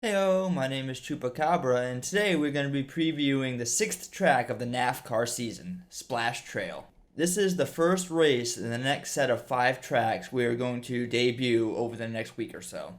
Heyo, my name is Chupacabra, and today we're going to be previewing the 6th track of the NAFCAR season, Splash Trail. This is the first race in the next set of 5 tracks we are going to debut over the next week or so.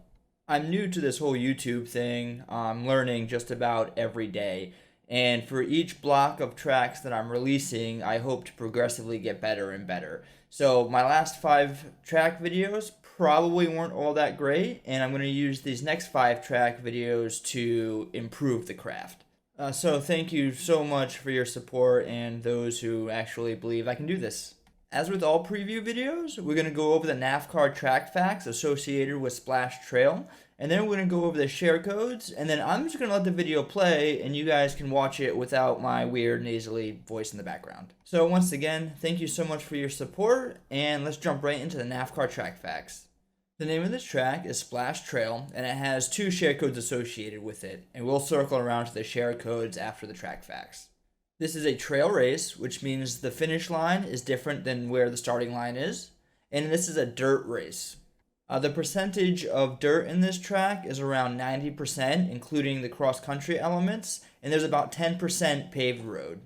I'm new to this whole YouTube thing. I'm learning just about every day, and for each block of tracks that I'm releasing, I hope to progressively get better and better. So my last 5 track videos probably weren't all that great, and I'm going to use these next 5 track videos to improve the craft. So thank you so much for your support and those who actually believe I can do this. As with all preview videos, we're going to go over the NAFCAR track facts associated with Splash Trail, and then we're going to go over the share codes, and then I'm just going to let the video play and you guys can watch it without my weird nasally voice in the background. So once again, thank you so much for your support, and let's jump right into the NAFCAR track facts. The name of this track is Splash Trail, and it has 2 share codes associated with it, and we'll circle around to the share codes after the track facts. This is a trail race, which means the finish line is different than where the starting line is, and this is a dirt race. The percentage of dirt in this track is around 90%, including the cross-country elements, and there's about 10% paved road.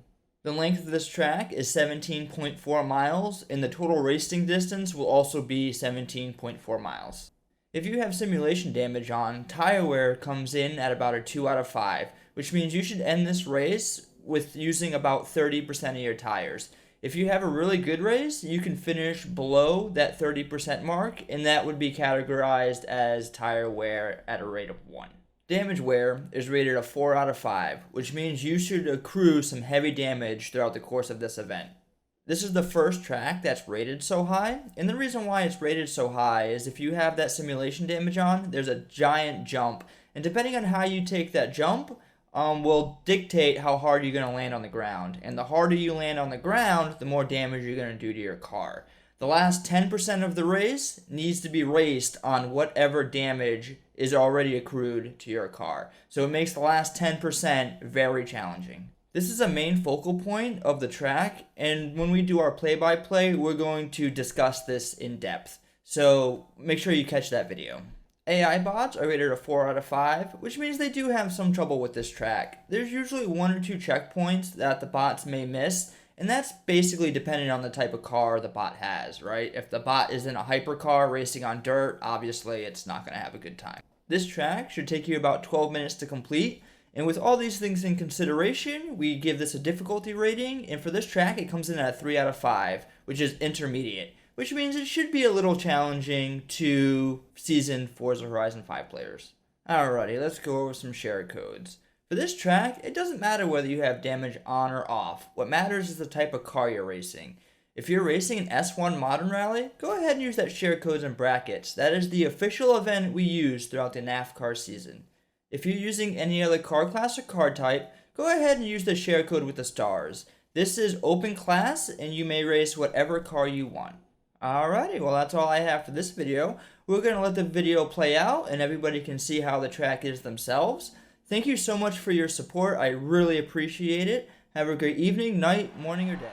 The length of this track is 17.4 miles, and the total racing distance will also be 17.4 miles. If you have simulation damage on, tire wear comes in at about a 2 out of 5, which means you should end this race with using about 30% of your tires. If you have a really good race, you can finish below that 30% mark, and that would be categorized as tire wear at a rate of 1. Damage wear is rated a 4 out of 5, which means you should accrue some heavy damage throughout the course of this event. This is the first track that's rated so high, and the reason why it's rated so high is if you have that simulation damage on, there's a giant jump, and depending on how you take that jump, will dictate how hard you're going to land on the ground. And the harder you land on the ground, the more damage you're going to do to your car. The last 10% of the race needs to be raced on whatever damage is already accrued to your car. So it makes the last 10% very challenging. This is a main focal point of the track, and when we do our play-by-play, we're going to discuss this in depth. So make sure you catch that video. AI bots are rated a 4 out of 5, which means they do have some trouble with this track. There's usually 1 or 2 checkpoints that the bots may miss, and that's basically depending on the type of car the bot has, right? If the bot is in a hypercar racing on dirt, obviously it's not going to have a good time. This track should take you about 12 minutes to complete, and with all these things in consideration, we give this a difficulty rating, and for this track it comes in at a 3 out of 5, which is intermediate, which means it should be a little challenging to seasoned Forza Horizon 5 players. Alrighty, let's go over some share codes. For this track, it doesn't matter whether you have damage on or off. What matters is the type of car you're racing. If you're racing an S1 Modern Rally, go ahead and use that share codes and brackets. That is the official event we use throughout the NAFCAR season. If you're using any other car class or car type, go ahead and use the share code with the stars. This is open class, and you may race whatever car you want. Alrighty, well that's all I have for this video. We're going to let the video play out and everybody can see how the track is themselves. Thank you so much for your support. I really appreciate it. Have a great evening, night, morning, or day.